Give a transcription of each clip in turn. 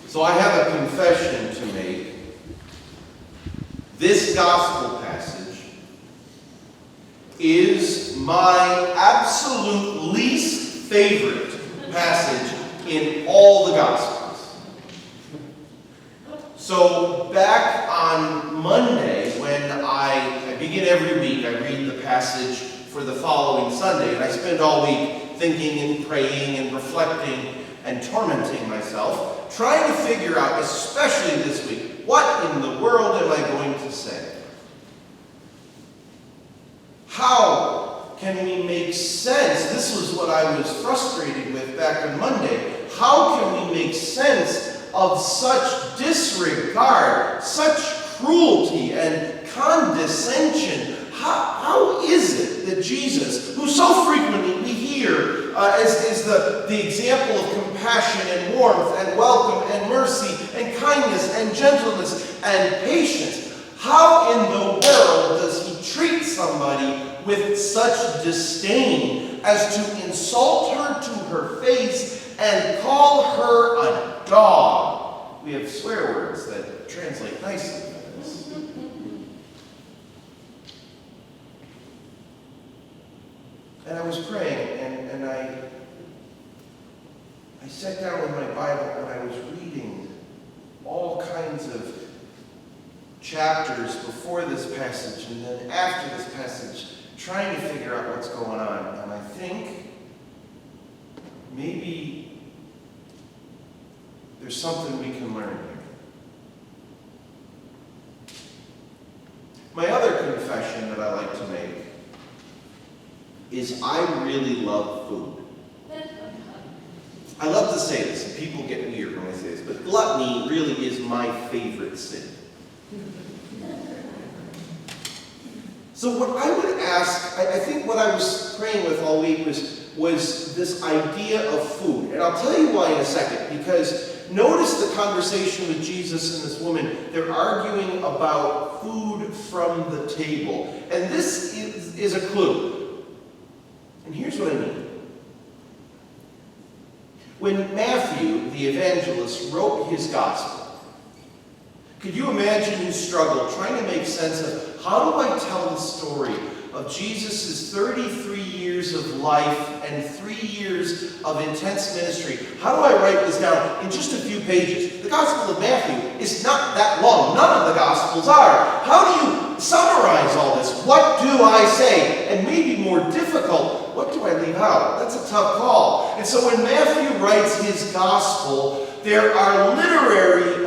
So I have a confession to make. This gospel passage is my absolute least favorite passage in all the Gospels. So back on Monday, when I begin every week, I read the passage for the following Sunday, and I spend all week thinking and praying and reflecting and tormenting myself, trying to figure out, especially this week, what in the world am I going to say? How can we make sense? This was what I was frustrated with back on Monday. How can we make sense of such disregard, such cruelty and condescension? How is it that Jesus, who so frequently we hear as the example of compassion and warmth and welcome and mercy and kindness and gentleness and patience, how in the world does he treat somebody with such disdain as to insult her to her face and call her a dog? We have swear words that translate nicely to this. And I was praying, and I sat down with my Bible, and I was reading all kinds of chapters before this passage, and then after this passage, trying to figure out what's going on. And I think maybe there's something we can learn here. My other confession that I like to make is I really love food. I love to say this, and people get weird when I say this, but gluttony really is my favorite sin. So what I would ask, I think what I was praying with all week was this idea of food. And I'll tell you why in a second, because notice the conversation with Jesus and this woman. They're arguing about food from the table. And this is a clue. And here's what I mean. When Matthew, the evangelist, wrote his gospel, could you imagine his struggle trying to make sense of how do I tell the story of Jesus' 33 years of life and 3 years of intense ministry? How do I write this down in just a few pages? The Gospel of Matthew is not that long. None of the Gospels are. How do you summarize all this? What do I say? And maybe more difficult, what do I leave out? That's a tough call. And so when Matthew writes his Gospel, there are literary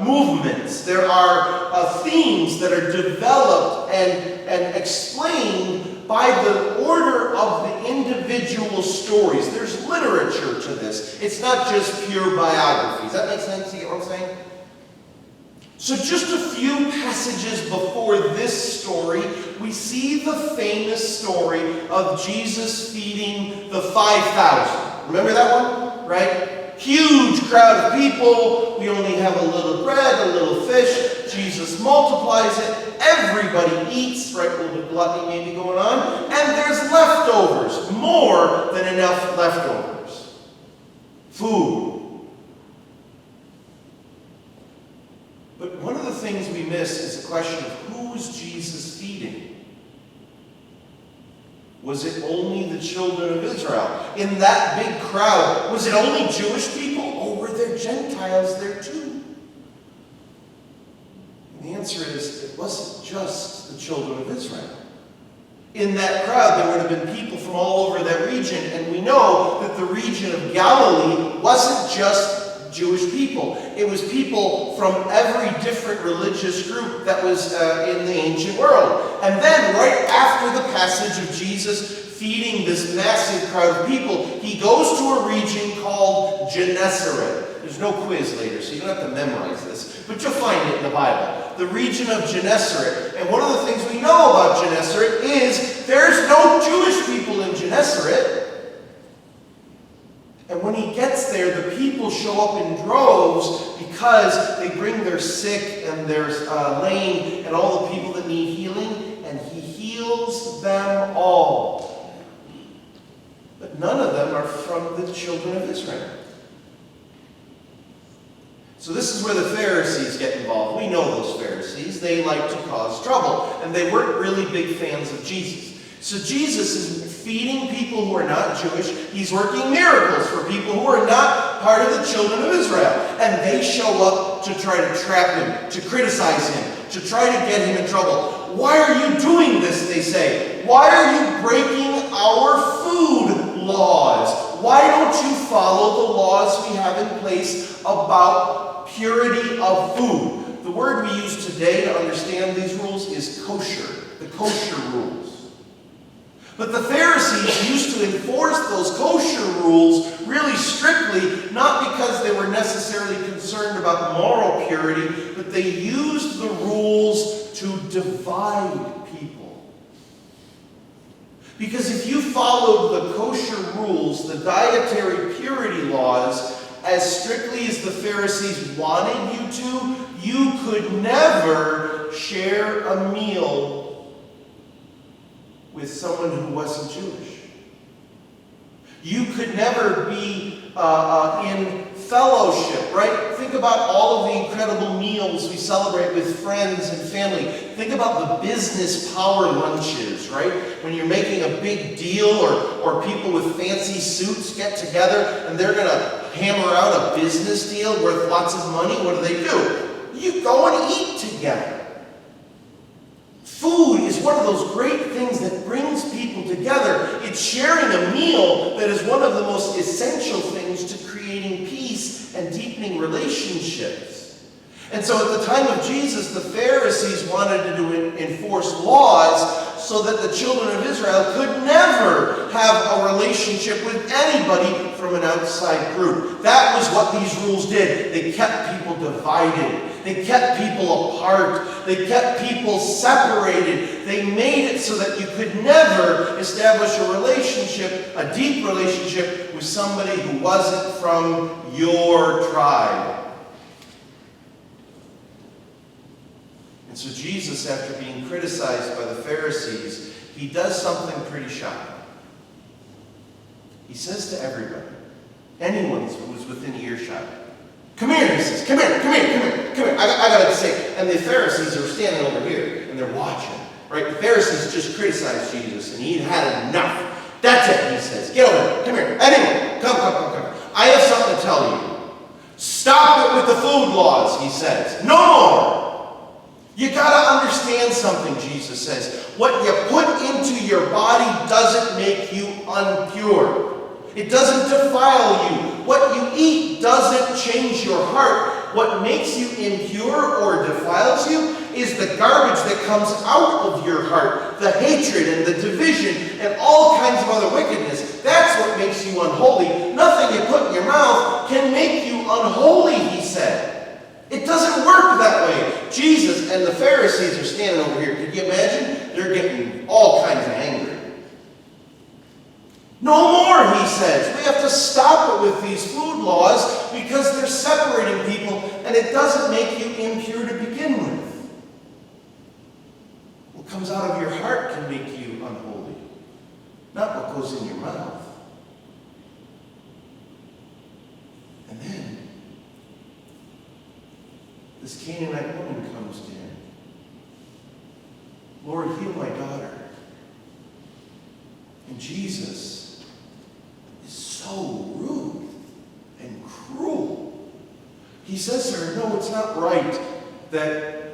movements. There are themes that are developed and explained by the order of the individual stories. There's literature to this. It's not just pure biography. Does that make sense? You get what I'm saying? So just a few passages before this story, we see the famous story of Jesus feeding the 5,000. Remember that one? Right? Huge crowd of people. We only have a little bread, a little fish. Jesus multiplies it. Everybody eats, right? A little bit of gluttony maybe going on. And there's leftovers. More than enough leftovers. Food. But one of the things we miss is the question of who's Jesus feeding? Was it only the children of Israel? In that big crowd, was it only Jewish people, or were there Gentiles there too? And the answer is, it wasn't just the children of Israel. In that crowd, there would have been people from all over that region, and we know that the region of Galilee wasn't just Jewish people. It was people from every different religious group that was in the ancient world. And then, right after the passage of Jesus feeding this massive crowd of people, he goes to a region called Gennesaret. There's no quiz later, so you don't have to memorize this, but you'll find it in the Bible. The region of Gennesaret. And one of the things we know about Gennesaret is there's no Jewish people in Gennesaret. And when he gets there, the people show up in droves because they bring their sick and their lame and all the people that need healing, and he heals them all. But none of them are from the children of Israel. So this is where the Pharisees get involved. We know those Pharisees. They like to cause trouble, and they weren't really big fans of Jesus. So Jesus is feeding people who are not Jewish. He's working miracles for people who are not part of the children of Israel. And they show up to try to trap him, to criticize him, to try to get him in trouble. Why are you doing this, they say? Why are you breaking our food laws? Why don't you follow the laws we have in place about purity of food? The word we use today to understand these rules is kosher, the kosher rules. But the Pharisees used to enforce those kosher rules really strictly, not because they were necessarily concerned about moral purity, but they used the rules to divide people. Because if you followed the kosher rules, the dietary purity laws, as strictly as the Pharisees wanted you to, you could never share a meal with someone who wasn't Jewish. You could never be in fellowship, right? Think about all of the incredible meals we celebrate with friends and family. Think about the business power lunches, right? When you're making a big deal, or people with fancy suits get together and they're going to hammer out a business deal worth lots of money. What do? You go and eat together. Food is one of those great things that brings people together. It's sharing a meal that is one of the most essential things to creating peace and deepening relationships. And so at the time of Jesus, the Pharisees wanted to enforce laws so that the children of Israel could never have a relationship with anybody from an outside group. That was what these rules did. They kept people divided. They kept people apart. They kept people separated. They made it so that you could never establish a relationship, a deep relationship, with somebody who wasn't from your tribe. And so Jesus, after being criticized by the Pharisees, he does something pretty shocking. He says to everybody, anyone who's within earshot, come here, he says, come here. I got to say, and the Pharisees are standing over here, and they're watching, right? The Pharisees just criticized Jesus, and he'd had enough. That's it, he says. Get over here. Come here. Anyone, come. I have something to tell you. Stop it with the food laws, he says. No more. You got to understand something, Jesus says. What you put into your body doesn't make you impure. It doesn't defile you. What you eat doesn't change your heart. What makes you impure or defiles you is the garbage that comes out of your heart. The hatred and the division and all kinds of other wickedness. That's what makes you unholy. Nothing you put in your mouth can make you unholy, he said. It doesn't work that way. Jesus and the Pharisees are standing over here. Can you imagine? They're getting all kinds of angry. No more, he says. We have to stop it with these food laws because they're separating people and it doesn't make you impure to begin with. What comes out of your heart can make you unholy, not what goes in your mouth. And then this Canaanite woman comes to him. Lord, heal my daughter. And Jesus is so rude and cruel. He says to her, no, it's not right that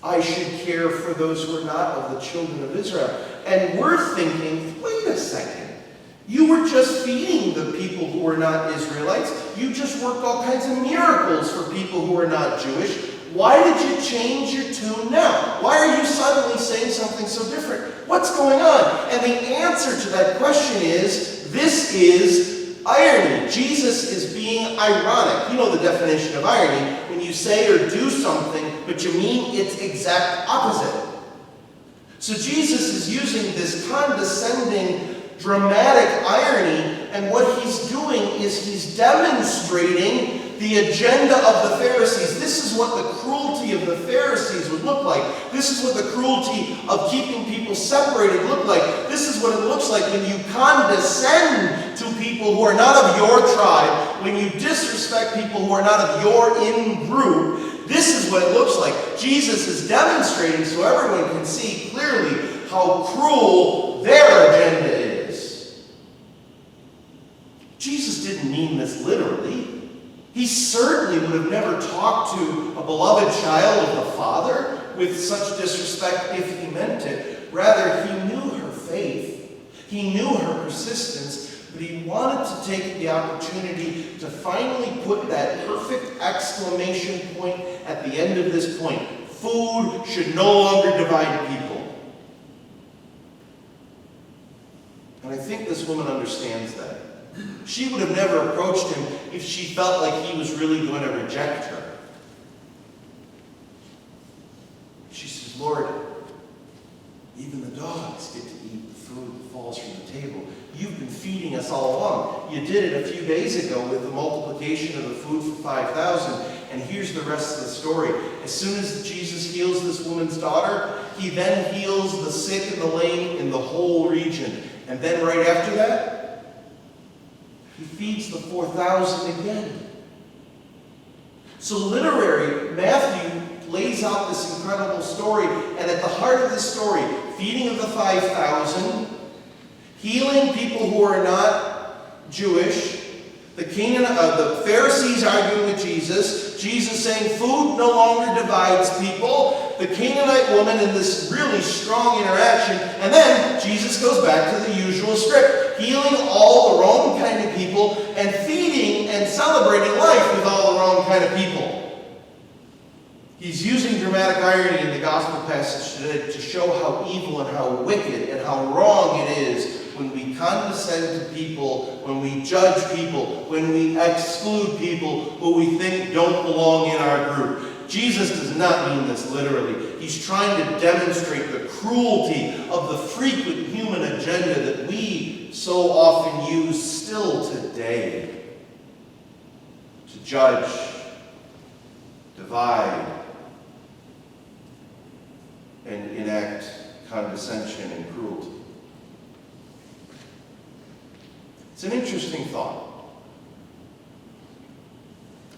I should care for those who are not of the children of Israel. And we're thinking, wait a second. You were just feeding the people who were not Israelites. You just worked all kinds of miracles for people who are not Jewish. Why did you change your tune now? Why are you suddenly saying something so different? What's going on? And the answer to that question is, this is irony. Jesus is being ironic. You know the definition of irony. When you say or do something, but you mean its exact opposite. So Jesus is using this condescending, dramatic irony, and what he's doing is he's demonstrating the agenda of the Pharisees. This is what the cruelty of the Pharisees would look like. This is what the cruelty of keeping people separated look like. This is what it looks like when you condescend to people who are not of your tribe, when you disrespect disrespect people who are not of your in-group, this is what it looks like. Jesus is demonstrating so everyone can see clearly how cruel their agenda is. Jesus didn't mean this literally. He certainly would have never talked to a beloved child of the Father with such disrespect if he meant it. Rather, he knew her faith. He knew her persistence, but he wanted to take the opportunity to finally put that perfect exclamation point at the end of this point. Food should no longer divide people. And I think this woman understands that. She would have never approached him if she felt like he was really going to reject her. She says, Lord, even the dogs get to eat the food that falls from the table. You've been feeding us all along. You did it a few days ago with the multiplication of the food for 5,000. And here's the rest of the story. As soon as Jesus heals this woman's daughter, he then heals the sick and the lame in the whole region. And then right after that, he feeds the 4,000 again. So literary, Matthew lays out this incredible story, and at the heart of this story, feeding of the 5,000, healing people who are not Jewish, the Pharisees arguing with Jesus, Jesus saying food no longer divides people, the Canaanite woman in this really strong interaction, and then Jesus goes back to the usual script, healing all the wrong kind of people and feeding and celebrating life with all the wrong kind of people. He's using dramatic irony in the gospel passage today to show how evil and how wicked and how wrong it is when we condescend to people, when we judge people, when we exclude people who we think don't belong in our group. Jesus does not mean this literally. He's trying to demonstrate the cruelty of the frequent human agenda that we so often use still today to judge, divide, and enact condescension and cruelty. It's an interesting thought.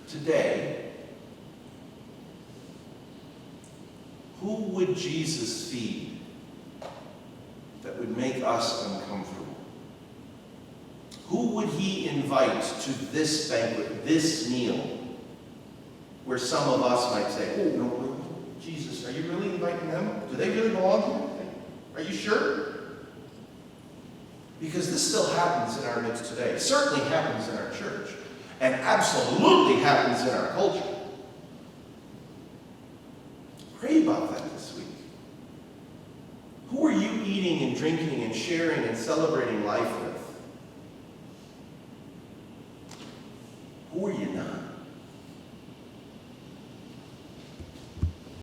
Today, who would Jesus feed that would make us uncomfortable? Who would he invite to this banquet, this meal, where some of us might say, oh, no, Jesus, are you really inviting them? Do they really belong here? Are you sure? Because this still happens in our midst today. It certainly happens in our church. And absolutely happens in our culture. Pray about that this week. Who are you eating and drinking and sharing and celebrating life with? Who are you not?